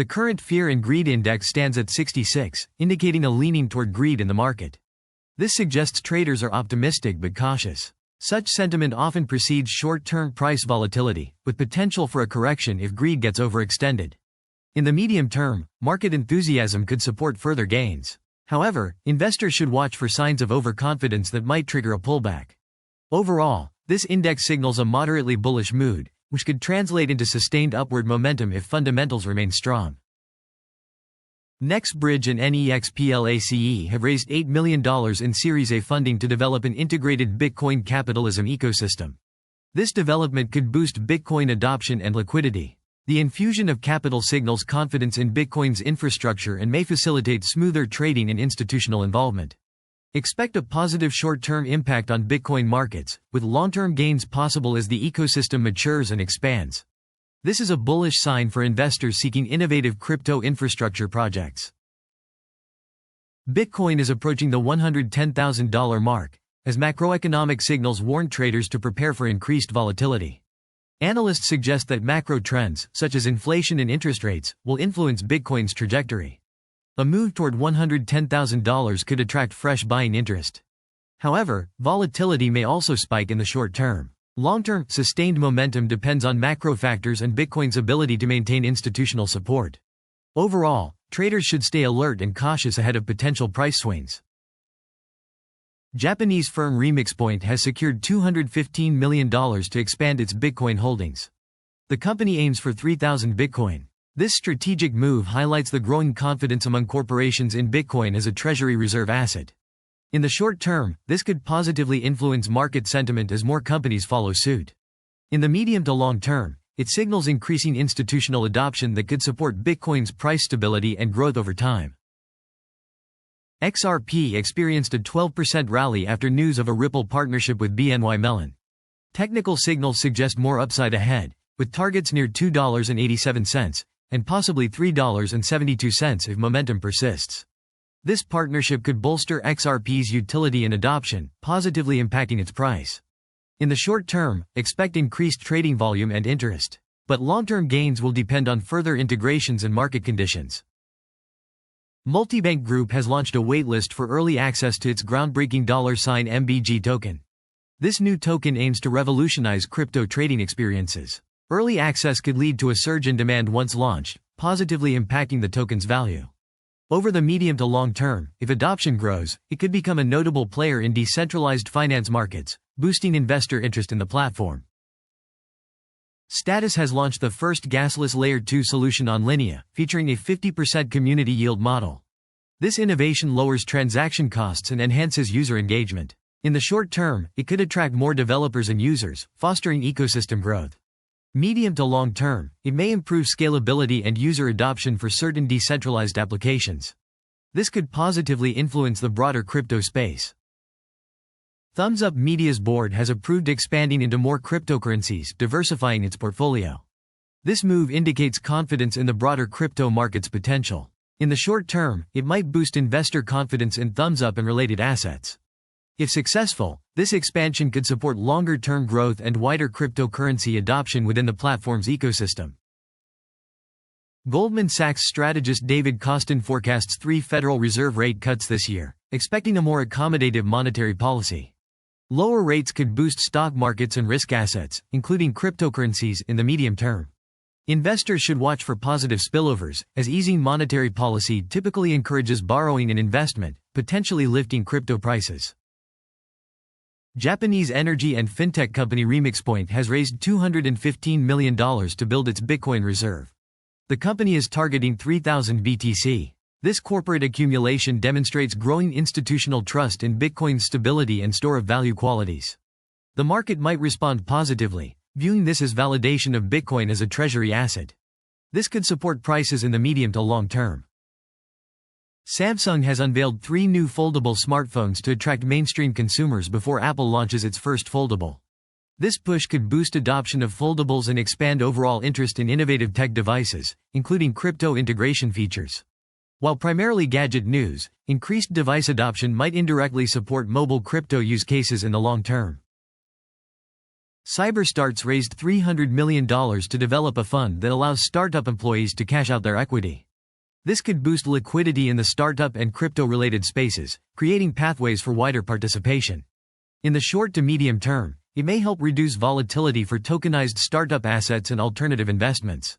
The current Fear and Greed Index stands at 66, indicating a leaning toward greed in the market. This suggests traders are optimistic but cautious. Such sentiment often precedes short-term price volatility, with potential for a correction if greed gets overextended. In the medium term, market enthusiasm could support further gains. However, investors should watch for signs of overconfidence that might trigger a pullback. Overall, this index signals a moderately bullish mood, which could translate into sustained upward momentum if fundamentals remain strong. NEXBRIDGE and NEXPLACE have raised $8 million in Series A funding to develop an integrated Bitcoin capitalism ecosystem. This development could boost Bitcoin adoption and liquidity. The infusion of capital signals confidence in Bitcoin's infrastructure and may facilitate smoother trading and institutional involvement. Expect a positive short-term impact on Bitcoin markets, with long-term gains possible as the ecosystem matures and expands. This is a bullish sign for investors seeking innovative crypto infrastructure projects. Bitcoin is approaching the $110,000 mark, as macroeconomic signals warn traders to prepare for increased volatility. Analysts suggest that macro trends, such as inflation and interest rates, will influence Bitcoin's trajectory. A move toward $110,000 could attract fresh buying interest. However, volatility may also spike in the short term. Long-term, sustained momentum depends on macro factors and Bitcoin's ability to maintain institutional support. Overall, traders should stay alert and cautious ahead of potential price swings. Japanese firm Remixpoint has secured $215 million to expand its Bitcoin holdings. The company aims for 3,000 Bitcoin. This strategic move highlights the growing confidence among corporations in Bitcoin as a treasury reserve asset. In the short term, this could positively influence market sentiment as more companies follow suit. In the medium to long term, it signals increasing institutional adoption that could support Bitcoin's price stability and growth over time. XRP experienced a 12% rally after news of a Ripple partnership with BNY Mellon. Technical signals suggest more upside ahead, with targets near $2.87, and possibly $3.72 if momentum persists. This partnership could bolster XRP's utility and adoption, positively impacting its price. In the short term, expect increased trading volume and interest, but long-term gains will depend on further integrations and market conditions. MultiBank Group has launched a waitlist for early access to its groundbreaking $MBG token. This new token aims to revolutionize crypto trading experiences. Early access could lead to a surge in demand once launched, positively impacting the token's value. Over the medium to long term, if adoption grows, it could become a notable player in decentralized finance markets, boosting investor interest in the platform. Status has launched the first gasless Layer 2 solution on Linea, featuring a 50% community yield model. This innovation lowers transaction costs and enhances user engagement. In the short term, it could attract more developers and users, fostering ecosystem growth. Medium to long term, it may improve scalability and user adoption for certain decentralized applications. This could positively influence the broader crypto space. Thumzup Media's board has approved expanding into more cryptocurrencies, diversifying its portfolio. This move indicates confidence in the broader crypto market's potential. In the short term, it might boost investor confidence in Thumzup and related assets. If successful, this expansion could support longer-term growth and wider cryptocurrency adoption within the platform's ecosystem. Goldman Sachs strategist David Kostin forecasts 3 Federal Reserve rate cuts this year, expecting a more accommodative monetary policy. Lower rates could boost stock markets and risk assets, including cryptocurrencies, in the medium term. Investors should watch for positive spillovers, as easing monetary policy typically encourages borrowing and investment, potentially lifting crypto prices. Japanese energy and fintech company Remixpoint has raised $215 million to build its Bitcoin reserve. The company is targeting 3,000 BTC. This corporate accumulation demonstrates growing institutional trust in Bitcoin's stability and store of value qualities. The market might respond positively, viewing this as validation of Bitcoin as a treasury asset. This could support prices in the medium to long term. Samsung has unveiled 3 new foldable smartphones to attract mainstream consumers before Apple launches its first foldable. This push could boost adoption of foldables and expand overall interest in innovative tech devices, including crypto integration features. While primarily gadget news, increased device adoption might indirectly support mobile crypto use cases in the long term. CyberStarts raised $300 million to develop a fund that allows startup employees to cash out their equity. This could boost liquidity in the startup and crypto-related spaces, creating pathways for wider participation. In the short to medium term, it may help reduce volatility for tokenized startup assets and alternative investments.